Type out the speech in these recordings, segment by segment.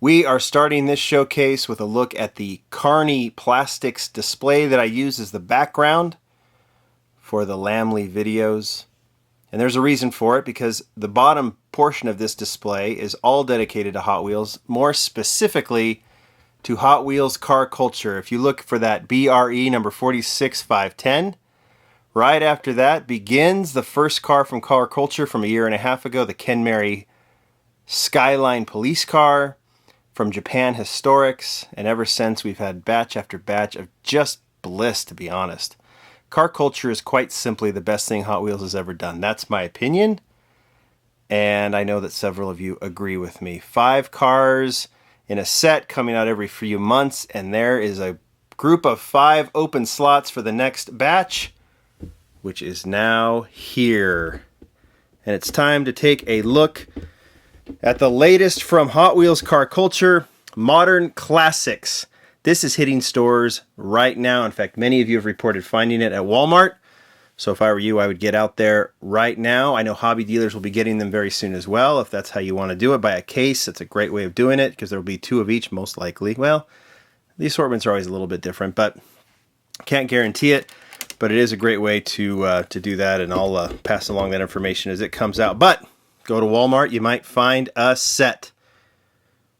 We are starting this showcase with a look at the Carney Plastics display that I use as the background for the Lamley videos. And there's a reason for it, because the bottom portion of this display is all dedicated to Hot Wheels, more specifically to Hot Wheels car culture. If you look for that BRE number 46510, right after that begins the first car from car culture from a year and a half ago, the Ken Mary Skyline police car from Japan Historics, and ever since we've had batch after batch of just bliss, to be honest. Car culture is quite simply the best thing Hot Wheels has ever done. That's my opinion, and I know that several of you agree with me. 5 cars in a set coming out every few months, and there is a group of 5 open slots for the next batch, which is now here. And it's time to take a look at the latest from Hot Wheels car culture, Modern Classics. This is hitting stores right now. In fact, many of you have reported finding it at Walmart. So if I were you, I would get out there right now. I know hobby dealers will be getting them very soon as well. If that's how you want to do it, buy a case. It's a great way of doing it, because there will be 2 of each most likely. Well, the assortments are always a little bit different, but can't guarantee it. But it is a great way to do that, and I'll pass along that information as it comes out. But go to Walmart, you might find a set.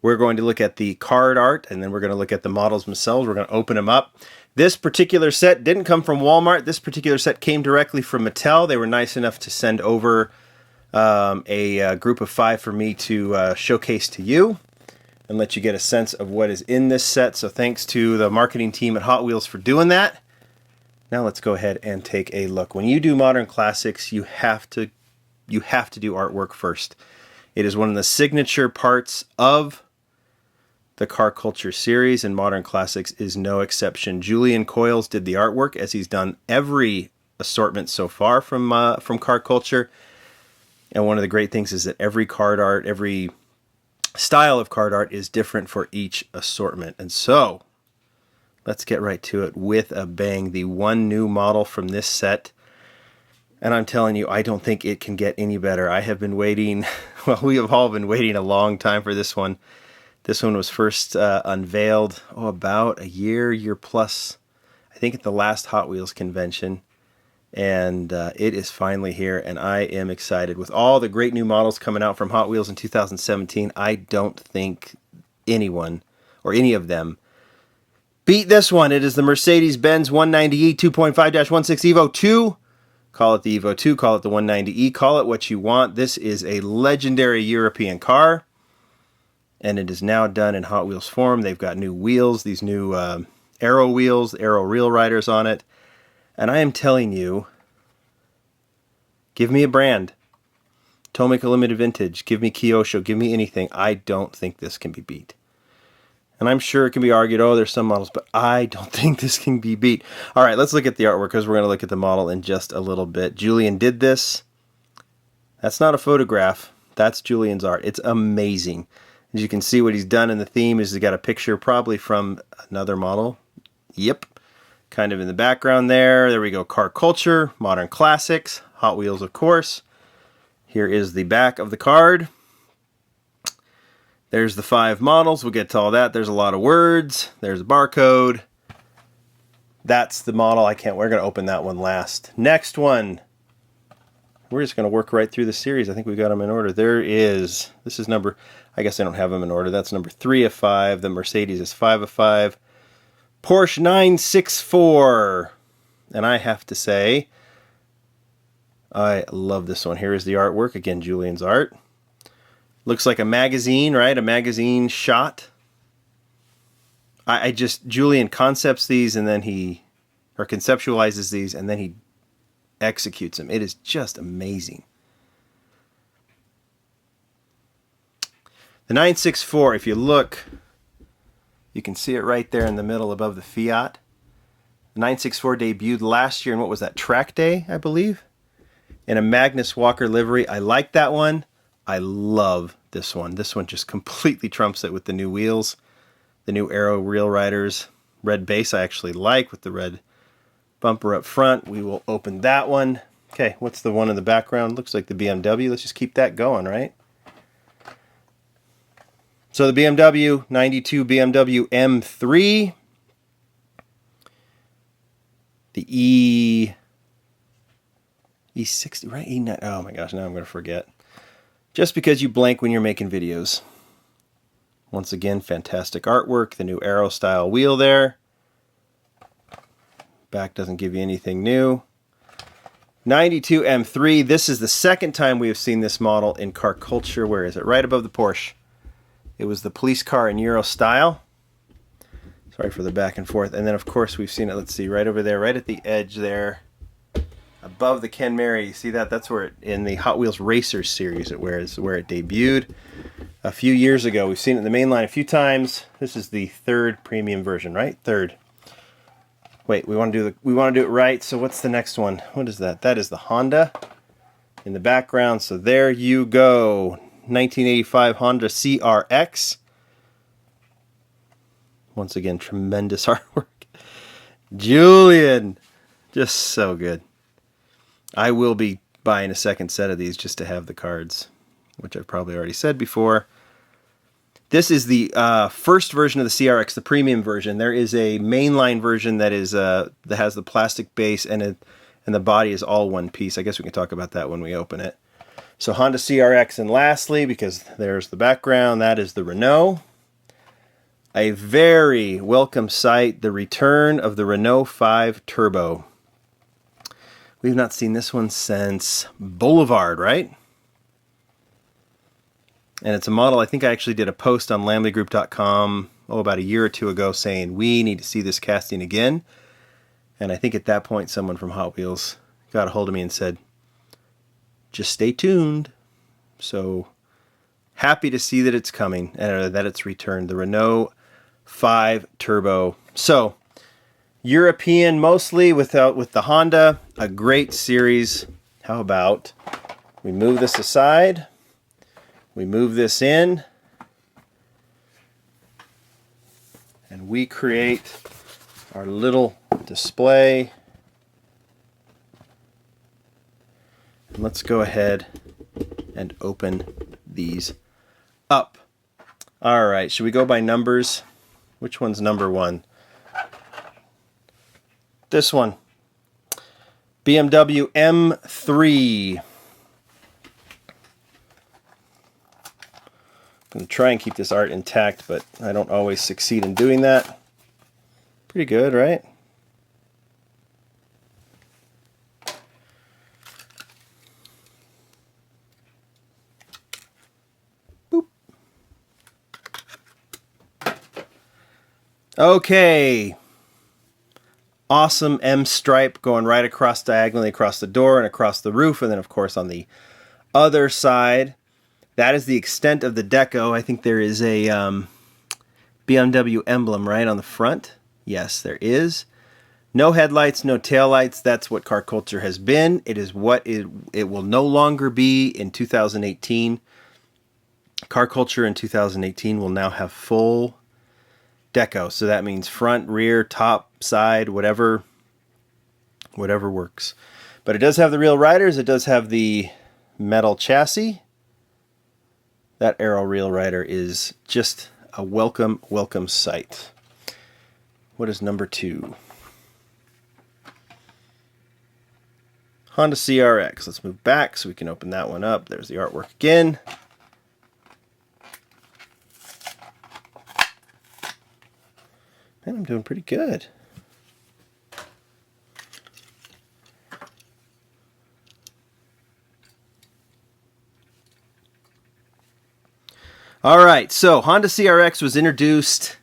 We're going to look at the card art, and then we're going to look at the models themselves. We're going to open them up. This particular set didn't come from Walmart. This particular set came directly from Mattel. They were nice enough to send over a group of 5 for me to showcase to you and let you get a sense of what is in this set. So thanks to the marketing team at Hot Wheels for doing that. Now let's go ahead and take a look. When you do Modern Classics, you have to do artwork first. It is one of the signature parts of the car culture series, and Modern Classics is no exception. Julian Coyles did the artwork, as he's done every assortment so far from car culture. And one of the great things is that every card art, every style of card art is different for each assortment. And so let's get right to it with a bang. The one new model from this set, and I'm telling you, I don't think it can get any better. I have been waiting, well, we have all been waiting a long time for this one. This one was first unveiled, about a year plus, I think at the last Hot Wheels convention. And it is finally here, and I am excited. With all the great new models coming out from Hot Wheels in 2017, I don't think anyone, or any of them, beat this one. It is the Mercedes-Benz 190e 2.5-16 Evo 2. Call it the Evo 2, call it the 190e, call it what you want. This is a legendary European car, and it is now done in Hot Wheels form. They've got new wheels, these new Aero wheels, Aero Reel Riders on it. And I am telling you, give me a brand. Tomica Limited Vintage, give me Kyosho, give me anything. I don't think this can be beat. And I'm sure it can be argued, oh, there's some models, but I don't think this can be beat. All right, let's look at the artwork, because we're going to look at the model in just a little bit. Julian did this. That's not a photograph. That's Julian's art. It's amazing. As you can see, what he's done in the theme is he's got a picture probably from another model. Yep. Kind of in the background there. There we go. Car culture, Modern Classics, Hot Wheels, of course. Here is the back of the card. There's the 5 models. We'll get to all that. There's a lot of words. There's a barcode. That's the model. We're going to open that one last. Next one. We're just going to work right through the series. I think we got them in order. This is number, I guess I don't have them in order. That's number 3 of 5. The Mercedes is 5 of 5. Porsche 964. And I have to say, I love this one. Here is the artwork. Again, Julian's art. Looks like a magazine, right? A magazine shot. Julian concepts these, and then conceptualizes these, and then he executes them. It is just amazing. The 964, if you look, you can see it right there in the middle above the Fiat. The 964 debuted last year in, what was that, Track Day, I believe? In a Magnus Walker livery. I like that one. I love this one. This one just completely trumps it with the new wheels. The new Aero Reel Riders. Red base I actually like with the red bumper up front. We will open that one. Okay, what's the one in the background? Looks like the BMW. Let's just keep that going, right? So the BMW 92 BMW M3, the E60, right? E9. Oh my gosh, now I'm going to forget. Just because you blank when you're making videos. Once again, fantastic artwork. The new Aero style wheel there. Back doesn't give you anything new. 92 M3. This is the second time we have seen this model in car culture. Where is it? Right above the Porsche. It was the police car in Euro style. Sorry for the back and forth. And then, of course, we've seen it, let's see, right over there, right at the edge there, above the Ken Mary. You see that? That's where it, in the Hot Wheels Racers series, where it debuted a few years ago. We've seen it in the main line a few times. This is the third premium version, right? Third. Wait, we want to do it right. So what's the next one? What is that? That is the Honda in the background. So there you go. 1985 Honda CRX. Once again, tremendous artwork. Julian, just so good. I will be buying a second set of these just to have the cards, which I've probably already said before. This is the first version of the CRX, the premium version. There is a mainline version that is that has the plastic base and the body is all one piece. I guess we can talk about that when we open it. So Honda CRX, and lastly, because there's the background, that is the Renault. A very welcome sight, the return of the Renault 5 Turbo. We've not seen this one since Boulevard, right? And it's a model, I think I actually did a post on lamleygroup.com about a year or two ago saying we need to see this casting again. And I think at that point someone from Hot Wheels got a hold of me and said, just stay tuned. So happy to see that it's coming, that it's returned. The Renault 5 Turbo. So European mostly with the Honda. A great series. How about we move this aside? We move this in. And we create our little display. And let's go ahead and open these up. All right, should we go by numbers? Which one's number one? This one. BMW M3. I'm going to try and keep this art intact, but I don't always succeed in doing that. Pretty good, right? Boop. Okay. Awesome M stripe going right across diagonally across the door and across the roof, and then of course on the other side. That is the extent of the deco. I think there is a BMW emblem right on the front. Yes, there is. No headlights, no taillights. That's what car culture has been. It is what it will no longer be in 2018. Car culture in 2018 will now have full deco. So that means front, rear, top, side, whatever works. But it does have the real riders. It does have the metal chassis. That Aero Real Rider is just a welcome sight. What is number two? Honda CRX. Let's move back so we can open that one up. There's the artwork again. Man, I'm doing pretty good. All right, so Honda CRX was introduced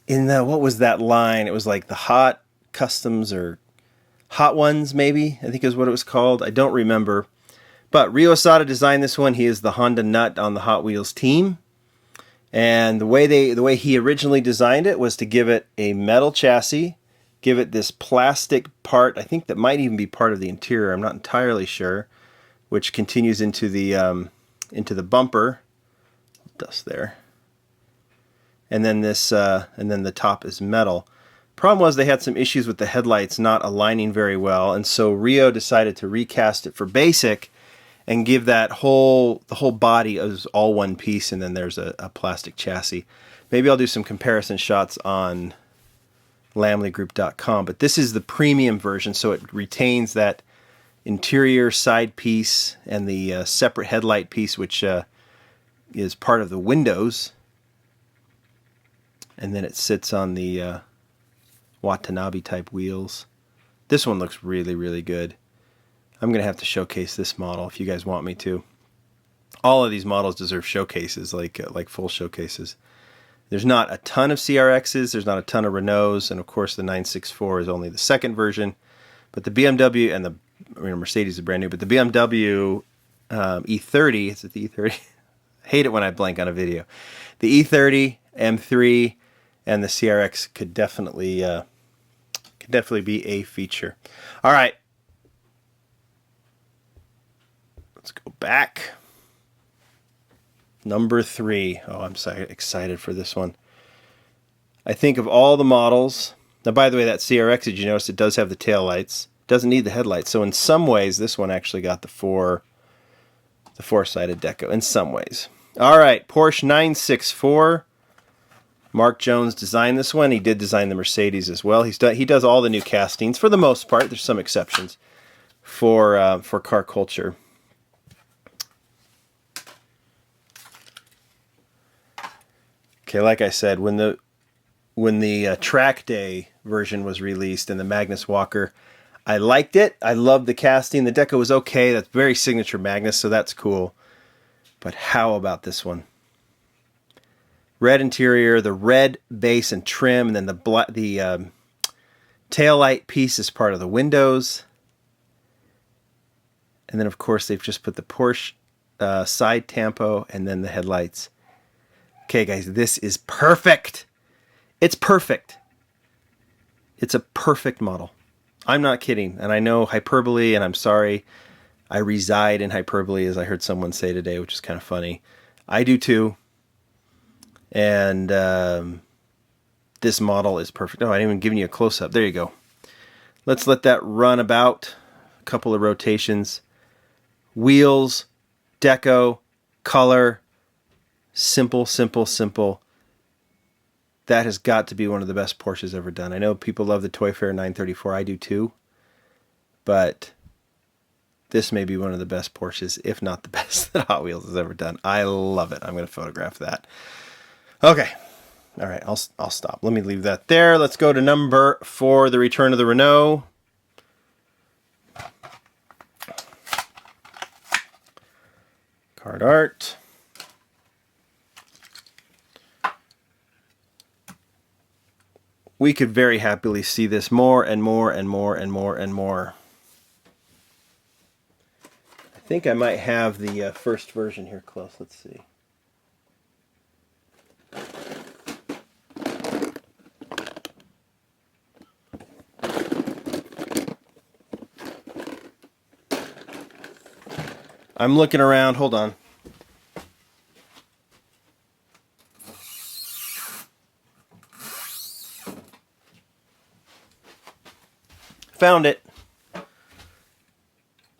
in the, what was that line? It was like the Hot Customs or Hot Ones, maybe, I think is what it was called. I don't remember. But Ryo Asada designed this one. He is the Honda nut on the Hot Wheels team. And the way he originally designed it was to give it a metal chassis, give it this plastic part, I think that might even be part of the interior, I'm not entirely sure, which continues into the bumper. Dust there. And then this and then the top is metal. Problem was they had some issues with the headlights not aligning very well, and so Ryo decided to recast it for basic and give that the whole body as all one piece, and then there's a plastic chassis. Maybe I'll do some comparison shots on lamleygroup.com, but this is the premium version, so it retains that interior side piece and the separate headlight piece, which is part of the windows, and then it sits on the Watanabe type wheels. This one looks really, really good. I'm going to have to showcase this model if you guys want me to. All of these models deserve showcases, like full showcases. There's not a ton of CRXs, there's not a ton of Renaults, and of course the 964 is only the second version. But the BMW and the Mercedes is brand new, but the BMW E30, is it the E30? I hate it when I blank on a video. The E30, M3, and the CRX could definitely be a feature. All right. Let's go back. Number 3. Oh, I'm so excited for this one. I think of all the models. Now, by the way, that CRX, did you notice it does have the tail lights? It doesn't need the headlights. So in some ways, this one actually got the four-sided deco. In some ways. All right, Porsche 964. Mark Jones designed this one. He did design the Mercedes as well. He does all the new castings for the most part. There's some exceptions for car culture. Okay, like I said, when the track day version was released and the Magnus Walker, I liked it. I loved the casting. The deco was okay. That's very signature Magnus, so that's cool. But how about this one? Red interior, the red base and trim, and then the taillight piece is part of the windows. And then, of course, they've just put the Porsche side tampo and then the headlights. Okay, guys, this is perfect. It's perfect. It's a perfect model. I'm not kidding. And I know hyperbole, and I'm sorry. I reside in hyperbole, as I heard someone say today, which is kind of funny. I do too. And this model is perfect. Oh, I didn't even give you a close-up. There you go. Let's let that run about a couple of rotations. Wheels, deco, color, simple, simple, simple. That has got to be one of the best Porsches ever done. I know people love the Toy Fair 934. I do too. But this may be one of the best Porsches, if not the best, that Hot Wheels has ever done. I love it. I'm going to photograph that. Okay. All right. I'll stop. Let me leave that there. Let's go to number 4, the return of the Renault. Card art. We could very happily see this more and more and more and more and more. I think I might have the first version here close. Let's see. I'm looking around. Hold on. Found it.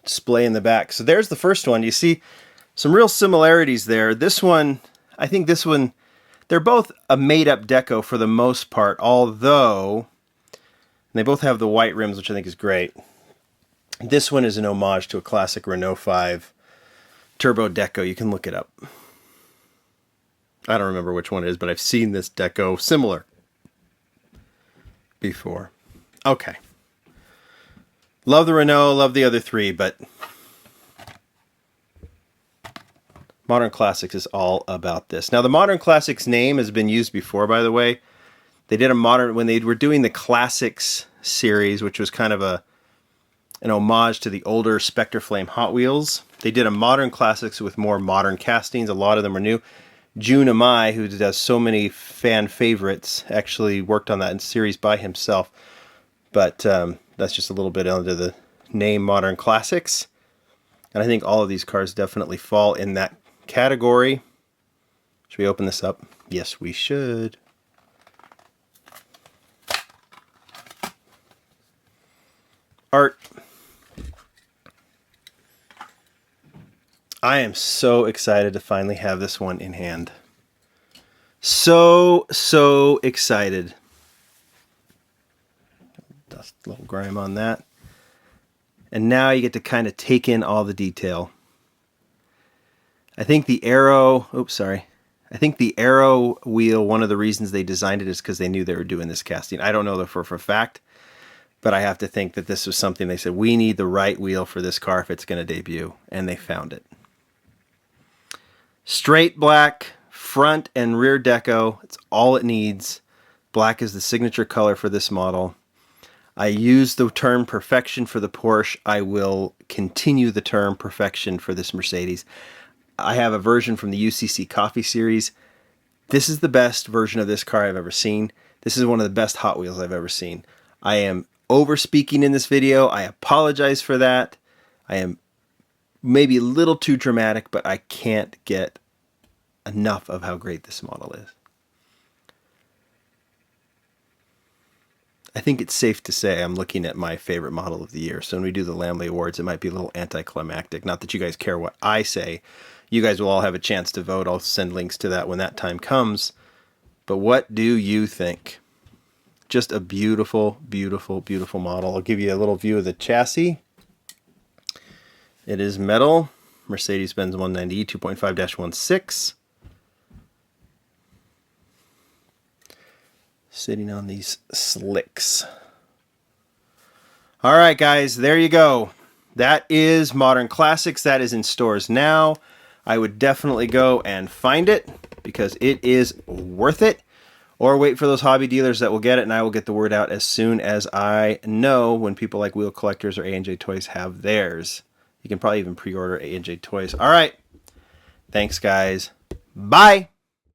Display in the back. So there's the first one. You see some real similarities there. This one, I think this one, they're both a made-up deco for the most part, although they both have the white rims, which I think is great. This one is an homage to a classic Renault 5 Turbo deco. You can look it up. I don't remember which one it is, but I've seen this deco similar before. Okay. Love the Renault, love the other three, but Modern Classics is all about this. Now, the Modern Classics name has been used before, by the way. They did when they were doing the Classics series, which was kind of an homage to the older Spectre Flame Hot Wheels. They did a Modern Classics with more modern castings. A lot of them are new. Jun Amai, who does so many fan favorites, actually worked on that series by himself. But that's just a little bit under the name Modern Classics. And I think all of these cars definitely fall in that category. Should we open this up? Yes, we should. Art. I am so excited to finally have this one in hand. So excited. Dust a little grime on that. And now you get to kind of take in all the detail. I think the arrow, I think the arrow wheel, one of the reasons they designed it is because they knew they were doing this casting. I don't know that for a fact, but I have to think that this was something they said, we need the right wheel for this car if it's going to debut, and they found it. Straight black, front and rear deco, it's all it needs. Black is the signature color for this model. I use the term perfection for the Porsche. I will continue the term perfection for this Mercedes. I have a version from the UCC Coffee series. This is the best version of this car I've ever seen. This is one of the best Hot Wheels I've ever seen. I am over-speaking in this video. I apologize for that. I am maybe a little too dramatic, but I can't get enough of how great this model is. I think it's safe to say I'm looking at my favorite model of the year. So when we do the Lamley Awards, it might be a little anticlimactic. Not that you guys care what I say. You guys will all have a chance to vote. I'll send links to that when that time comes. But what do you think? Just a beautiful, beautiful, beautiful model. I'll give you a little view of the chassis. It is metal. Mercedes-Benz 190E 2.5-16. Sitting on these slicks. All right, guys, there you go. That is Modern Classics. That is in stores now. I would definitely go and find it because it is worth it. Or wait for those hobby dealers that will get it, and I will get the word out as soon as I know when people like Wheel Collectors or A&J Toys have theirs. You can probably even pre-order A&J Toys. All right. Thanks, guys. Bye.